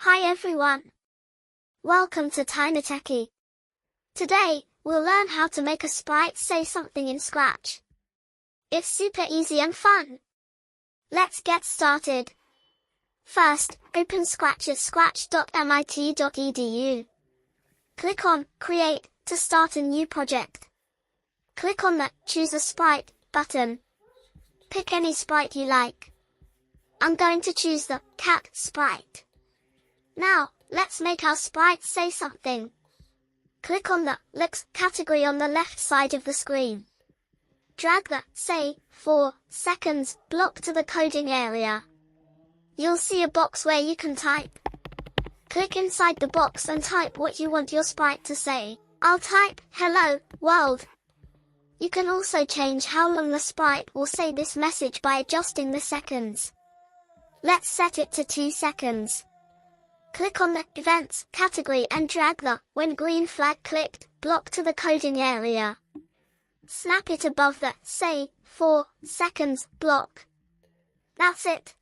Hi everyone. Welcome to Tiny Techie. Today, we'll learn how to make a sprite say something in Scratch. It's super easy and fun. Let's get started. First, open Scratch at scratch.mit.edu. Click on Create to start a new project. Click on the Choose a Sprite button. Pick any sprite you like. I'm going to choose the cat sprite. Now, let's make our sprite say something. Click on the Looks category on the left side of the screen. Drag the Say 4 seconds block to the coding area. You'll see a box where you can type. Click inside the box and type what you want your sprite to say. I'll type, "Hello, world." You can also change how long the sprite will say this message by adjusting the seconds. Let's set it to 2 seconds. Click on the Events category and drag the When green flag clicked block to the coding area. Snap it above the Say 4 seconds block. That's it.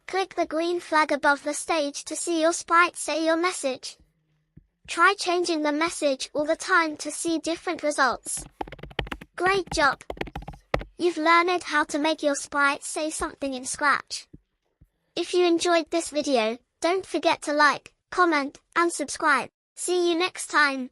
Click the green flag above the stage to see your sprite say your message. Try changing the message all the time to see different results. Great job! You've learned how to make your sprite say something in Scratch. If you enjoyed this video, don't forget to like, comment, and subscribe. See you next time.